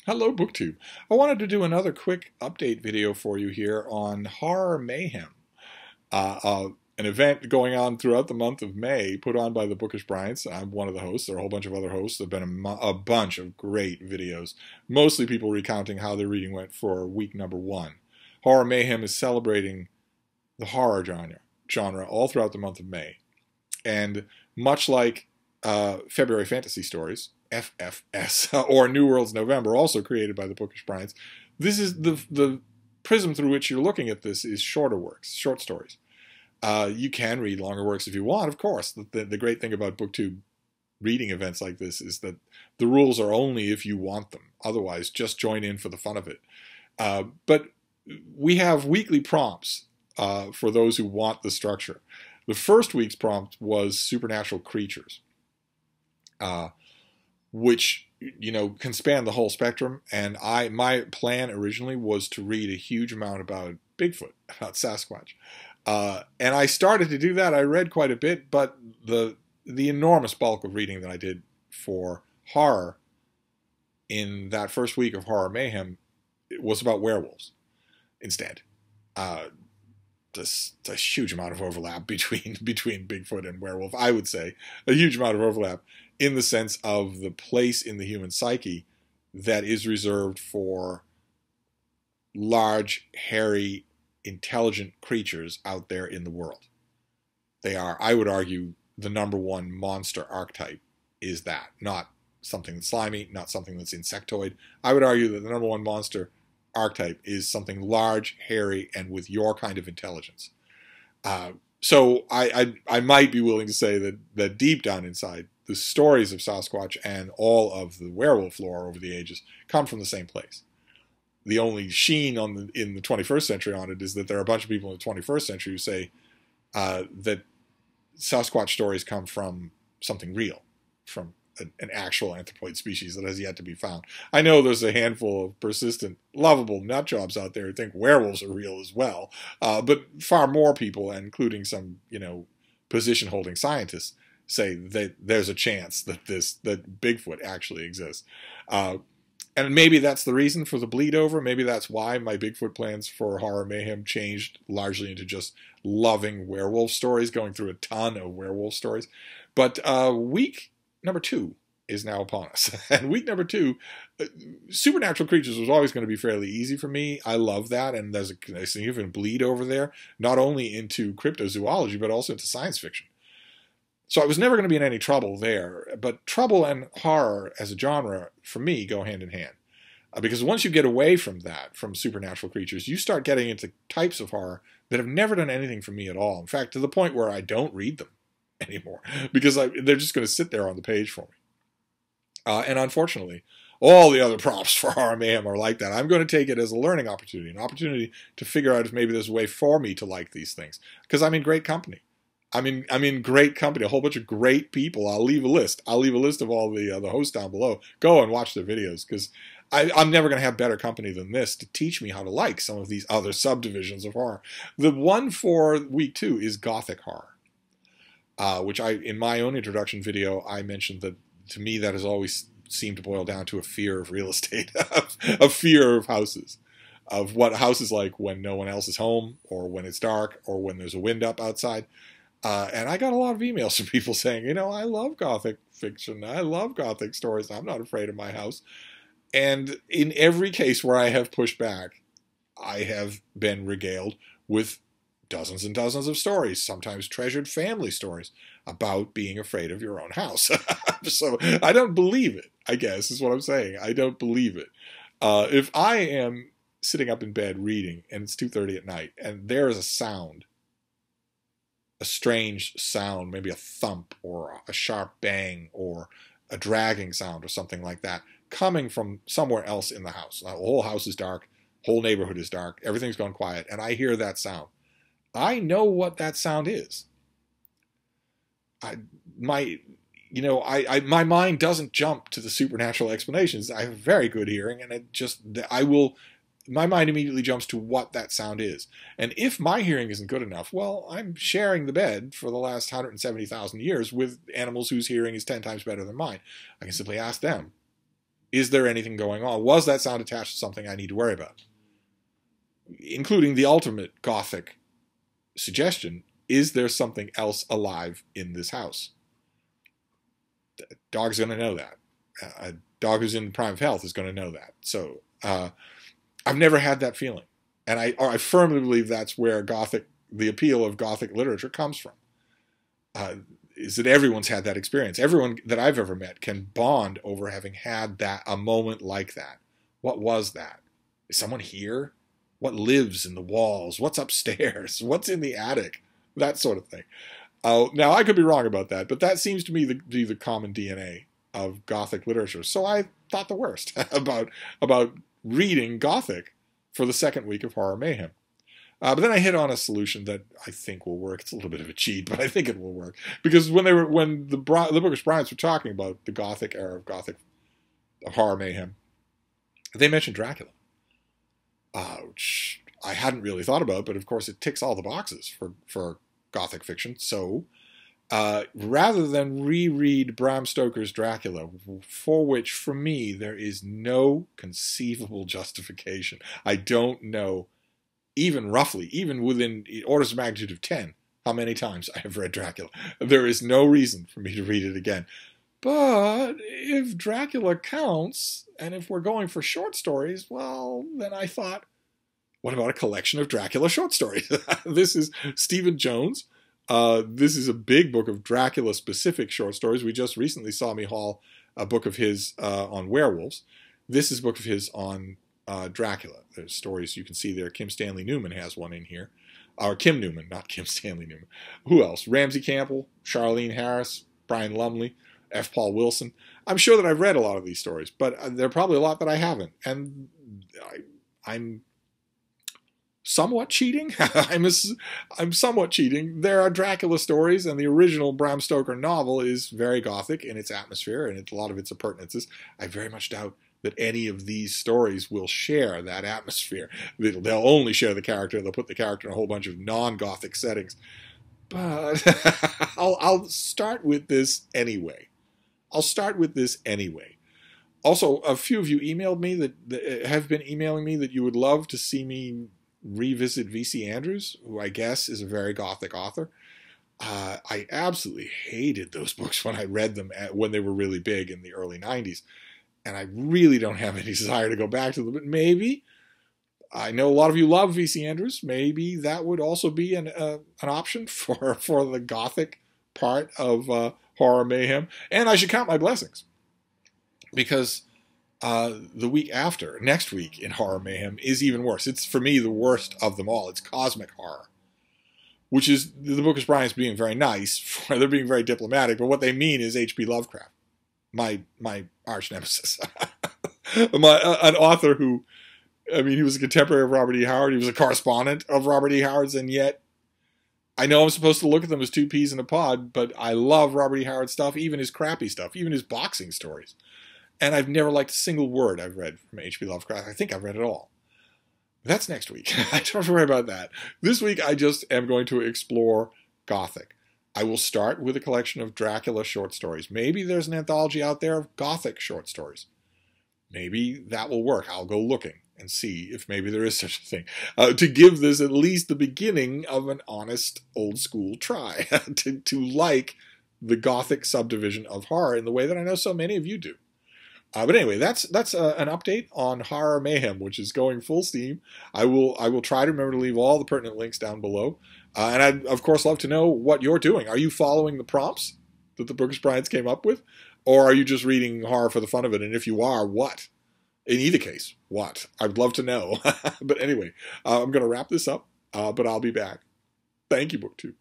Hello, BookTube. I wanted to do another quick update video for you here on Horror Mayhem, an event going on throughout the month of May, put on by the Bookish Bryants. I'm one of the hosts. There are a whole bunch of other hosts. There have been a bunch of great videos, mostly people recounting how their reading went for week number 1. Horror Mayhem is celebrating the horror genre all throughout the month of May. And much like February Fantasy Stories, FFS, or New Worlds November, also created by the Bookish Bryants, this is the prism through which you're looking at this is shorter works, short stories. You can read longer works if you want, of course. The great thing about BookTube reading events like this is that the rules are only if you want them. Otherwise, just join in for the fun of it. But we have weekly prompts for those who want the structure. The first week's prompt was supernatural creatures, which, you know, can span the whole spectrum. And my plan originally was to read a huge amount about Bigfoot, about Sasquatch. And I started to do that. I read quite a bit, but the enormous bulk of reading that I did for horror in that first week of Horror Mayhem was about werewolves instead. There's a huge amount of overlap between Bigfoot and werewolf, I would say. A huge amount of overlap in the sense of the place in the human psyche that is reserved for large, hairy, intelligent creatures out there in the world. They are, I would argue, the #1 monster archetype is that. Not something that's slimy, not something that's insectoid. I would argue that the #1 monster archetype is something large, hairy, and with your kind of intelligence. So I might be willing to say that deep down inside, the stories of Sasquatch and all of the werewolf lore over the ages come from the same place. The only sheen in the 21st century on it is that there are a bunch of people in the 21st century who say that Sasquatch stories come from something real, from an actual anthropoid species that has yet to be found. I know there's a handful of persistent, lovable nutjobs out there who think werewolves are real as well, but far more people, including some, position-holding scientists, say that there's a chance that Bigfoot actually exists. And maybe that's the reason for the bleed over. Maybe that's why my Bigfoot plans for Horror Mayhem changed largely into just loving werewolf stories, going through a ton of werewolf stories. But week number 2 is now upon us. And week number 2, supernatural creatures was always going to be fairly easy for me. I love that. And there's a significant bleed over there, not only into cryptozoology, but also into science fiction. So I was never going to be in any trouble there. But trouble and horror as a genre, for me, go hand in hand. Because once you get away from that, from supernatural creatures, you start getting into types of horror that have never done anything for me at all. In fact, to the point where I don't read them anymore, because they're just going to sit there on the page for me. And unfortunately, all the other prompts for Horror Mayhem are like that. I'm going to take it as a learning opportunity, an opportunity to figure out if maybe there's a way for me to like these things, because I'm in great company. I'm in great company, a whole bunch of great people. I'll leave a list. I'll leave a list of all the hosts down below. Go and watch their videos, because I'm never going to have better company than this to teach me how to like some of these other subdivisions of horror. The one for week 2 is Gothic horror. Which in my own introduction video, I mentioned that to me that has always seemed to boil down to a fear of real estate, a fear of houses, of what a house is like when no one else is home, or when it's dark, or when there's a wind up outside. And I got a lot of emails from people saying, I love Gothic fiction, I love Gothic stories, I'm not afraid of my house. And in every case where I have pushed back, I have been regaled with dozens and dozens of stories, sometimes treasured family stories, about being afraid of your own house. So I don't believe it, I guess, is what I'm saying. I don't believe it. If I am sitting up in bed reading, and it's 2:30 at night, and there is a sound, a strange sound, maybe a thump, or a sharp bang, or a dragging sound, or something like that, coming from somewhere else in the house. The whole house is dark, whole neighborhood is dark, everything's gone quiet, and I hear that sound. I know what that sound is. My mind doesn't jump to the supernatural explanations. I have very good hearing, and my mind immediately jumps to what that sound is. And if my hearing isn't good enough, well, I'm sharing the bed for the last 170,000 years with animals whose hearing is 10 times better than mine. I can simply ask them, Is there anything going on? Was that sound attached to something I need to worry about? Including the ultimate Gothic suggestion, is there something else alive in this house? The dog's going to know that. A dog who's in prime of health is going to know that. So I've never had that feeling. And I firmly believe that's where the appeal of Gothic literature comes from. Is that everyone's had that experience. Everyone that I've ever met can bond over having had a moment like that. What was that? Is someone here? What lives in the walls? What's upstairs? What's in the attic? That sort of thing. Now, I could be wrong about that, but that seems to me to be the common DNA of Gothic literature. So I thought the worst about reading Gothic for the second week of Horror Mayhem. But then I hit on a solution that I think will work. It's a little bit of a cheat, but I think it will work. Because when the Bookish Bryants were talking about the Gothic era of Gothic Horror Mayhem, they mentioned Dracula. Which I hadn't really thought about, but of course it ticks all the boxes for Gothic fiction. So rather than reread Bram Stoker's Dracula, for which for me there is no conceivable justification, I don't know, even roughly, even within orders of magnitude of 10, how many times I have read Dracula. There is no reason for me to read it again. But if Dracula counts, and if we're going for short stories, well, then I thought, what about a collection of Dracula short stories? This is Stephen Jones. This is a big book of Dracula-specific short stories. We just recently saw me haul a book of his on werewolves. This is a book of his on Dracula. There's stories you can see there. Kim Stanley Newman has one in here. Or Kim Newman, not Kim Stanley Newman. Who else? Ramsey Campbell, Charlene Harris, Brian Lumley, F. Paul Wilson. I'm sure that I've read a lot of these stories, but there are probably a lot that I haven't. And I'm somewhat cheating. I'm somewhat cheating. There are Dracula stories, and the original Bram Stoker novel is very Gothic in its atmosphere and a lot of its appurtenances. I very much doubt that any of these stories will share that atmosphere. They'll only share the character. They'll put the character in a whole bunch of non-Gothic settings. But I'll start with this anyway. Also, a few of you emailed me that have been emailing me that you would love to see me revisit V.C. Andrews, who I guess is a very Gothic author. I absolutely hated those books when I read them when they were really big in the early 90s. And I really don't have any desire to go back to them. But maybe, I know a lot of you love V.C. Andrews, maybe that would also be an option for the Gothic part of Horror Mayhem. And I should count my blessings. Because the week after, next week in Horror Mayhem, is even worse. It's, for me, the worst of them all. It's cosmic horror. Which is the Bookish Bryants being very nice. They're being very diplomatic. But what they mean is H.P. Lovecraft. My arch nemesis. An author who, I mean, he was a contemporary of Robert E. Howard. He was a correspondent of Robert E. Howard's, and yet I know I'm supposed to look at them as two peas in a pod, but I love Robert E. Howard's stuff, even his crappy stuff, even his boxing stories. And I've never liked a single word I've read from H.P. Lovecraft. I think I've read it all. That's next week. I don't have to worry about that. This week I just am going to explore Gothic. I will start with a collection of Dracula short stories. Maybe there's an anthology out there of Gothic short stories. Maybe that will work. I'll go looking and see if maybe there is such a thing. To give this at least the beginning of an honest old school try to like the Gothic subdivision of horror in the way that I know so many of you do. But anyway, that's an update on Horror Mayhem, which is going full steam. I will try to remember to leave all the pertinent links down below. And I'd, of course, love to know what you're doing. Are you following the prompts that the Bookish Bryants came up with? Or are you just reading horror for the fun of it? And if you are, what? In either case, what? I'd love to know. But anyway, I'm going to wrap this up, but I'll be back. Thank you, BookTube.